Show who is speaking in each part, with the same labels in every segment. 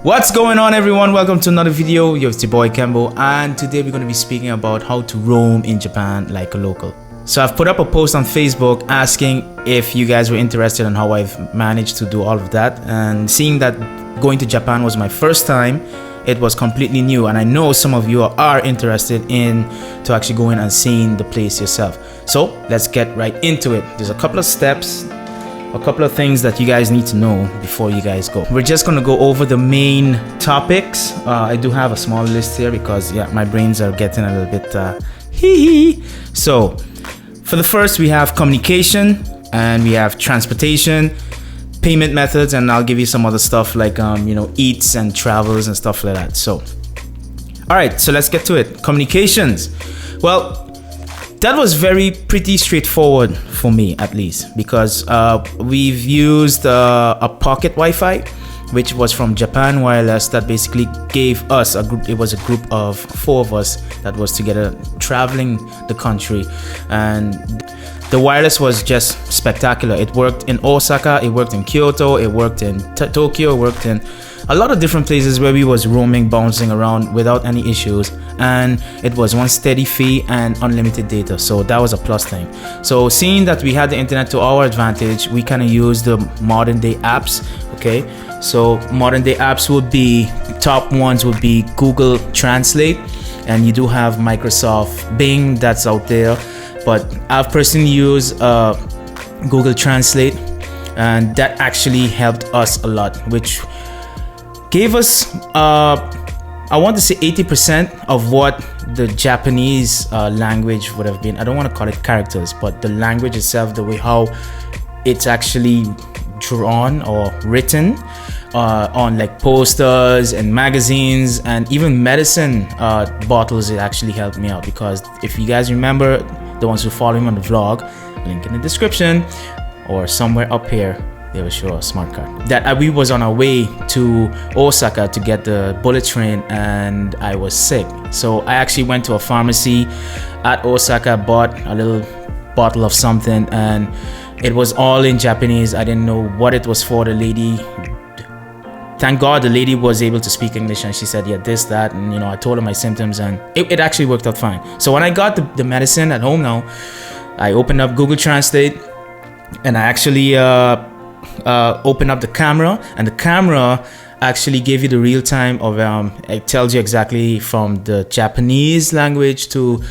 Speaker 1: What's going on, everyone? Welcome to another video. It's your boy Kembo, and today we're going to be speaking about how to roam in Japan like a local. So I've put up a post on Facebook asking if you guys were interested in how I've managed to do all of that, and seeing that going to Japan was my first time, it was completely new, and I know some of you are interested in to actually go in and seeing the place yourself. So let's get right into it. There's a couple of steps, a couple of things that you guys need to know before you guys go. We're just going to go over the main topics. I do have a small list here because my brains are getting a little bit hee. So for the first, we have communication, and we have transportation, payment methods, and I'll give you some other stuff like eats and travels and stuff like that. So all right, so let's get to it. Communications. Well, that was pretty straightforward for me, at least, because we've used a pocket Wi-Fi, which was from Japan Wireless, that basically gave us a group. It was a group of 4 of us that was together traveling the country, and the wireless was just spectacular. It worked in Osaka, it worked in Kyoto, it worked in Tokyo, it worked in a lot of different places where we was roaming, bouncing around without any issues, and it was one steady fee and unlimited data, so that was a plus thing. So seeing that we had the internet to our advantage, we kind of used the modern day apps. Okay, so modern day apps would be, top ones would be Google Translate, and you do have Microsoft Bing that's out there, but I've personally used Google Translate, and that actually helped us a lot, which gave us I want to say 80% of what the Japanese language would have been. I don't want to call it characters, but the language itself, the way how it's actually drawn or written on like posters and magazines and even medicine bottles. It actually helped me out, because if you guys remember, the ones who follow me on the vlog, link in the description or somewhere up here, they will show a smart card that we was on our way to Osaka to get the bullet train, and I was sick. So I actually went to a pharmacy at Osaka, bought a little bottle of something, and it was all in Japanese. I didn't know what it was for. The lady, thank God, the lady was able to speak English, and she said, yeah, this, that, and I told her my symptoms, and it actually worked out fine. So when I got the medicine at home now, I opened up Google Translate, and I actually open up the camera, and the camera actually gave you the real time of it tells you exactly from the Japanese language to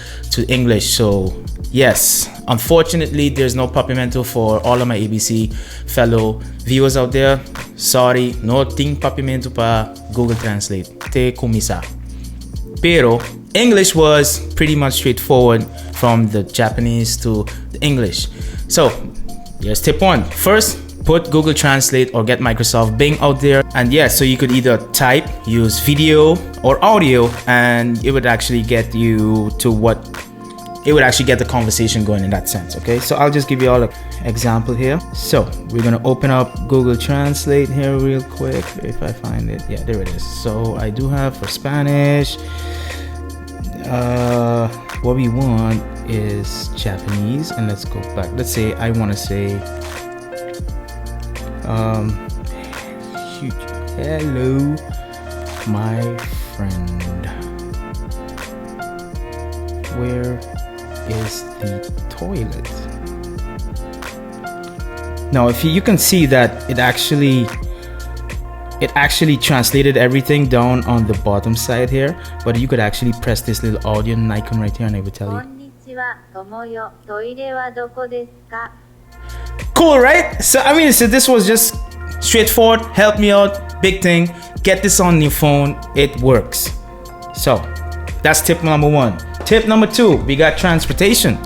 Speaker 1: English. So yes, unfortunately there's no papimento for all of my ABC fellow viewers out there. Sorry, no ting papimento pa Google Translate, te kumisa. Pero English was pretty much straightforward from the Japanese to the English. So here's tip 1. First, put Google Translate or get Microsoft Bing out there, and so you could either type, use video or audio, and it would actually get you to it would actually get the conversation going in that sense. Okay, so I'll just give you all an example here. So we're gonna open up Google Translate here real quick, if I find it. Yeah, there it is. So I do have for Spanish. What we want is Japanese, and let's go back. Let's say I want to say hello my friend, where is the toilet? Now if you can see that it actually translated everything down on the bottom side here, but you could actually press this little audio icon right here, and it will tell you. Cool, right? So I mean, so this was just straightforward. Help me out, big thing. Get this on your phone, it works. So that's tip number 1. Tip number 2, we got transportation.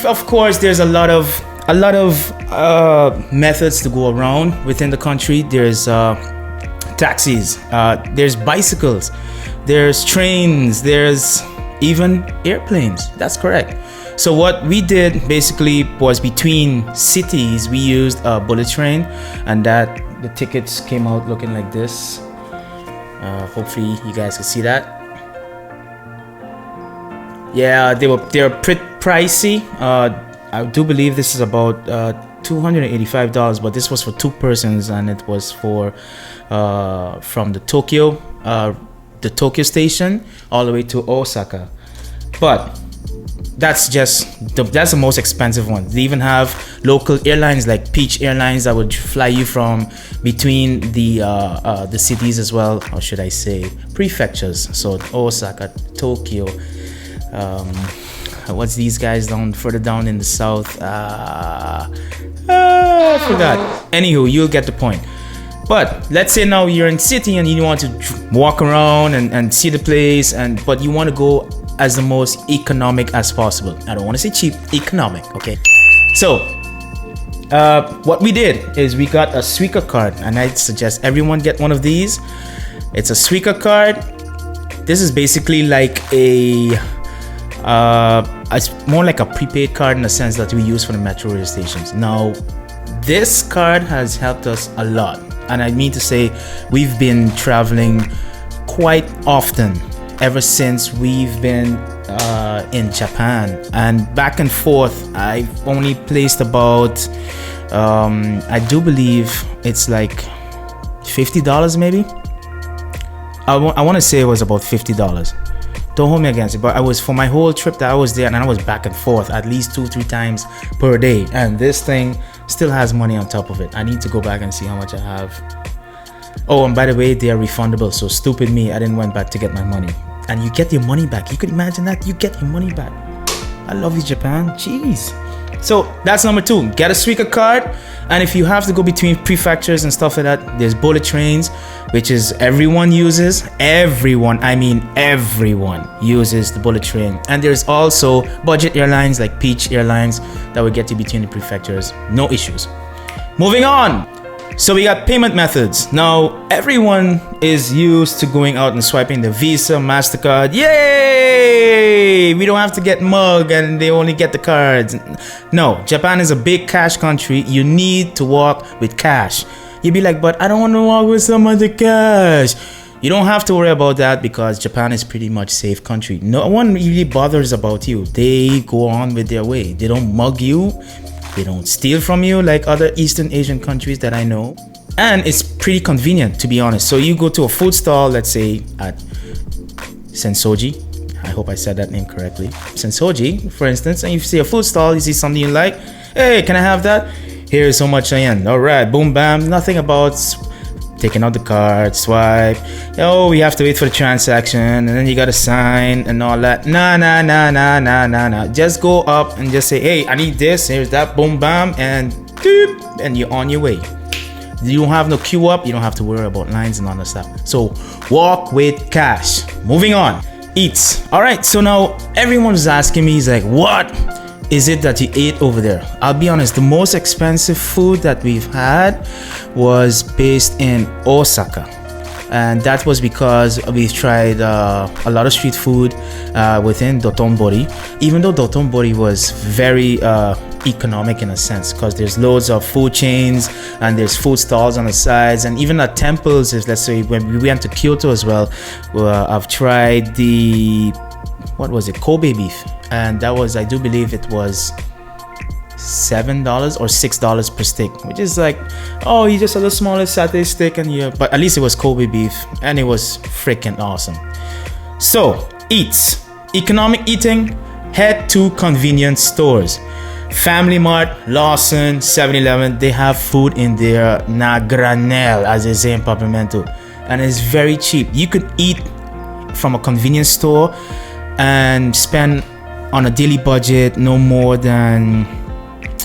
Speaker 1: Of course, there's a lot of methods to go around within the country. There's taxis, there's bicycles, there's trains, there's even airplanes. That's correct. So what we did basically was, between cities we used a bullet train, and that the tickets came out looking like this. Hopefully you guys can see that. Yeah, they're pretty pricey. I do believe this is about $285, but this was for 2 persons, and it was for from the Tokyo station all the way to Osaka. But that's the most expensive one. They even have local airlines like Peach Airlines that would fly you from between the cities as well, or should I say prefectures. So Osaka, Tokyo, what's these guys further down in the south? I forgot. Anywho, you'll get the point. But let's say now you're in city and you want to walk around and see the place, but you want to go as the most economic as possible. I don't want to say cheap, economic, okay? So what we did is we got a Suica card, and I suggest everyone get one of these. It's a Suica card. This is basically like it's more like a prepaid card in the sense that we use for the metro rail stations. Now, this card has helped us a lot, and I mean to say we've been traveling quite often ever since we've been in Japan, and back and forth I've only placed about I do believe it's like $50 maybe. I want to say it was about $50. Don't hold me against it, but I was, for my whole trip that I was there, and I was back and forth at least 2-3 times per day, and this thing still has money on top of it. I need to go back and see how much I have. Oh, and by the way, they are refundable, so stupid me, I didn't went back to get my money. And you get your money back. You could imagine that, you get your money back. I love you, Japan. Jeez. So that's number 2. Get a Suica card, and if you have to go between prefectures and stuff like that, there's bullet trains, which is everyone uses. Everyone, I mean everyone uses the bullet train. And there's also budget airlines like Peach Airlines that will get you between the prefectures. No issues. Moving on. So we got payment methods. Now, everyone is used to going out and swiping the Visa, MasterCard. Yay! We don't have to get mugged and they only get the cards. No, Japan is a big cash country. You need to walk with cash. You'd be like, but I don't want to walk with some other cash. You don't have to worry about that because Japan is pretty much safe country. No one really bothers about you. They go on with their way. They don't mug you. They don't steal from you like other Eastern Asian countries that I know. And it's pretty convenient, to be honest. So you go to a food stall, let's say at Sensoji. I hope I said that name correctly. Sensoji, for instance, and you see a food stall, you see something you like. Hey, can I have that? Here's so much yen. All right, boom, bam. Nothing about taking out the card, swipe. Oh, we have to wait for the transaction, and then you gotta sign and all that. Nah. Just go up and just say, hey, I need this. Here's that, boom, bam, and doop, and you're on your way. You don't have no queue up. You don't have to worry about lines and all that stuff. So walk with cash. Moving on. Eats. All right. So now everyone's asking me, he's like, what is it that you ate over there? I'll be honest, the most expensive food that we've had was based in Osaka, and that was because we've tried a lot of street food within Dotonbori, even though Dotonbori was very economic in a sense, because there's loads of food chains and there's food stalls on the sides, and even at temples. Let's say when we went to Kyoto as well, I've tried the, what was it, Kobe beef, and that was, I do believe it was $7 or $6 per stick, which is like, oh, you just had a smaller satay stick, and you, but at least it was Kobe beef and it was freaking awesome. So eats, economic eating, head to convenience stores. Family Mart, Lawson, 7-Eleven, they have food in there na granel, as they say in Papamento, and it's very cheap. You could eat from a convenience store and spend on a daily budget no more than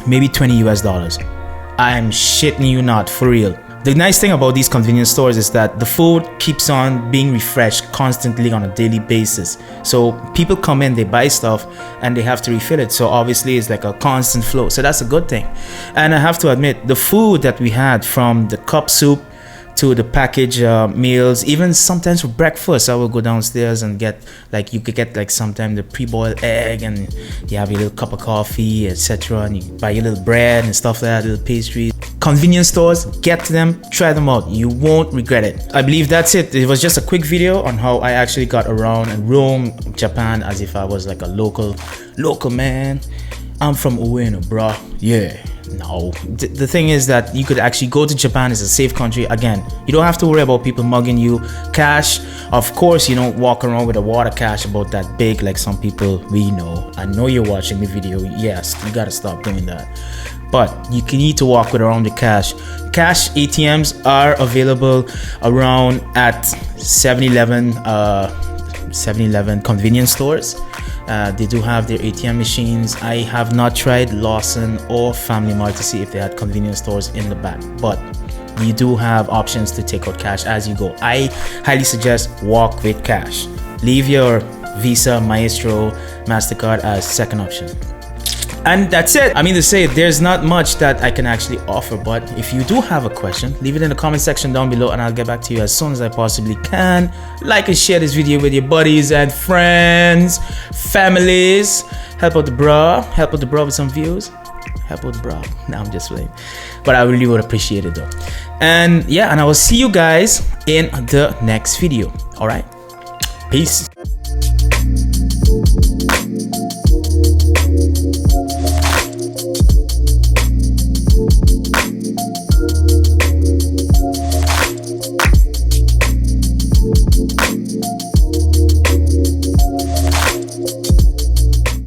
Speaker 1: maybe $20 US. I'm shitting you not, for real. The nice thing about these convenience stores is that the food keeps on being refreshed constantly on a daily basis. So people come in, they buy stuff, and they have to refill it. So obviously it's like a constant flow. So that's a good thing. And I have to admit, the food that we had, from the cup soup to the packaged meals, even sometimes for breakfast, I will go downstairs and get, like, you could get like sometimes the pre-boiled egg, and you have your little cup of coffee, etc., and you buy your little bread and stuff like that, little pastries. Convenience stores, get to them, try them out, you won't regret it. I believe that's it. It was just a quick video on how I actually got around and roamed Japan as if I was like a local man. I'm from Ueno, bro. Yeah, No, the thing is that you could actually go to Japan. It's a safe country. Again, you don't have to worry about people mugging you. Cash, of course, you don't walk around with a water cash about that big like some people we know. I know you're watching the video. Yes, you gotta stop doing that. But you can need to walk with around the cash. Cash ATMs are available around at 7-Eleven, 7-Eleven convenience stores. They do have their ATM machines. I have not tried Lawson or Family Mart to see if they had convenience stores in the back, but you do have options to take out cash as you go. I highly suggest walk with cash. Leave your Visa, Maestro, MasterCard as second option. And that's it. I mean to say, there's not much that I can actually offer, but if you do have a question, leave it in the comment section down below and I'll get back to you as soon as I possibly can. Like and share this video with your buddies and friends, families. Help out the bro. Help out the bro with some views. Help out the bro. Nah, I'm just playing. But I really would appreciate it though. And yeah, and I will see you guys in the next video. All right. Peace.